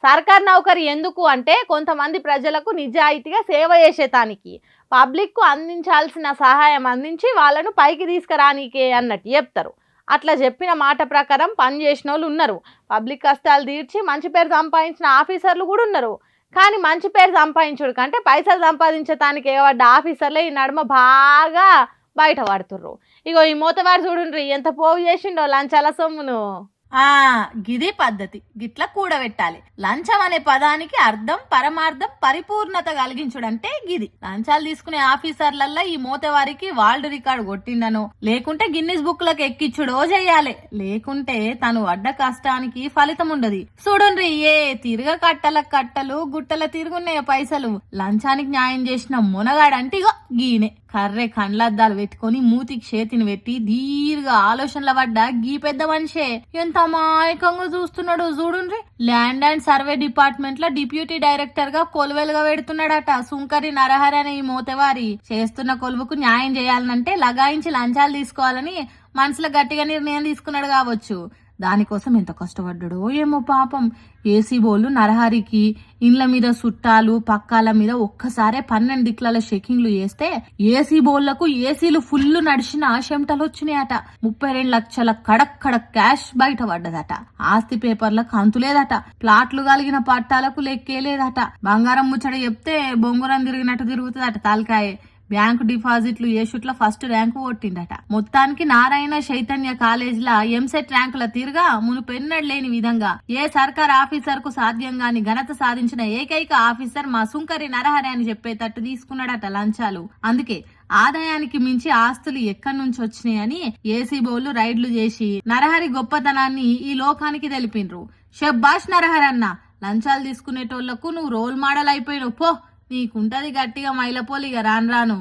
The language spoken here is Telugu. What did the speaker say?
సర్కార్ నౌకరీ ఎందుకు అంటే కొంతమంది ప్రజలకు నిజాయితీగా సేవ చేసేటానికి, పబ్లిక్కు అందించాల్సిన సహాయం అందించి వాళ్ళను పైకి తీసుకురానికే అన్నట్టు చెప్తారు. అట్లా చెప్పిన మాట ప్రకారం పని చేసినోళ్ళు ఉన్నారు. పబ్లిక్ కష్టాలు తీర్చి మంచి పేరు సంపాదించిన ఆఫీసర్లు కూడా ఉన్నారు. కానీ మంచి పేరు సంపాదించుడు కంటే పైసలు సంపాదించడానికి ఏవడ్డ ఆఫీసర్లే ఈ నడుమ బాగా బయట పడుతుర్రు. ఇగో ఈ మూతవారు చూడుండ్రి ఎంత పోగు చేసిండో లంచాల సొమ్మును. గిది పద్ధతి, గిట్ల కూడబెట్టాలి. లంచం అనే పదానికి అర్థం, పరమార్థం, పరిపూర్ణత కలిగించుడంటే గిది. లంచాలు తీసుకునే ఆఫీసర్లల్లా ఈ మోతవారికి వరల్డ్ రికార్డు కొట్టిండనో, లేకుంటే గిన్నిస్ బుక్ లకు ఎక్కిచ్చుడో చెయ్యాలి. లేకుంటే తను అడ్డ కష్టానికి ఫలితం ఉండదు. చూడండి, ఏ తిరగ కట్టల కట్టలు, గుట్టల తిరుగున్నాయ పైసలు. లంచానికి న్యాయం చేసిన మునగాడంటే ఇగో గీనే. కర్రె కండ్లద్దాలు పెట్టుకుని మూతికి చేతిని పెట్టి దీర్ఘ ఆలోచనల పడ్డ గీ పెద్ద మనిషే ఎంత అమాయకంగా చూస్తున్నాడు చూడుండ్రి. ల్యాండ్ అండ్ సర్వే డిపార్ట్మెంట్ లో డిప్యూటీ డైరెక్టర్ గా కొలువెలుగా పెడుతున్నాడట సుంకరి నరహరి అనే ఈ మోతవారి. చేస్తున్న కొలువుకు న్యాయం చేయాలనంటే లగాయించి లంచాలు తీసుకోవాలని మనసులో గట్టిగా నిర్ణయం తీసుకున్నాడు కావచ్చు. దానికోసం ఎంత కష్టపడ్డాడో ఏమో పాపం. ఏసీ బోళ్ళు నరహరికి ఇండ్ల మీద చుట్టాలు పక్కాల మీద ఒక్కసారే 12 దిక్ల షెకింగ్లు చేస్తే ఏసీ బోళ్లకు ఏసీలు ఫుల్ నడిచిన చెమటలు వచ్చినాయట. 32 లక్షల కడక్ కడక్ క్యాష్ బయట పడ్డదట. ఆస్తి పేపర్లకు అంతులేదట. ప్లాట్లు కలిగిన పట్టాలకు లెక్కేలేదట. బంగారం ముచ్చట చెప్తే బొంగురం తిరిగినట్టు తిరుగుతుందట తలకాయే. బ్యాంకు డిపాజిట్లు ఏషుట్ల ఫస్ట్ ర్యాంకు కొట్టిండట. మొత్తానికి నారాయణ చైతన్య కాలేజీల ఎంసెట్ ర్యాంకుల తీరుగా మునుపెన్నడు లేని విధంగా ఏ సర్కార్ ఆఫీసర్ కు సాధ్యంగాని ఘనత సాధించిన ఏకైక ఆఫీసర్ మా సుంకరి నరహరి అని చెప్పేటట్టు తీసుకున్నాడట లంచాలు. అందుకే ఆదాయానికి మించి ఆస్తులు ఎక్కడి నుంచి వచ్చినాయని ఏసీ బోళ్లు రైడ్లు చేసి నరహరి గొప్పతనాన్ని ఈ లోకానికి తెలిపిండ్రు. షబ్బాష్ నరహరి అన్న, లంచాలు తీసుకునేటోళ్లకు నువ్వు రోల్ మోడల్ అయిపోయినావు పో. నీకుంటది గట్టిగా మైలపోలిగా రాను రాను.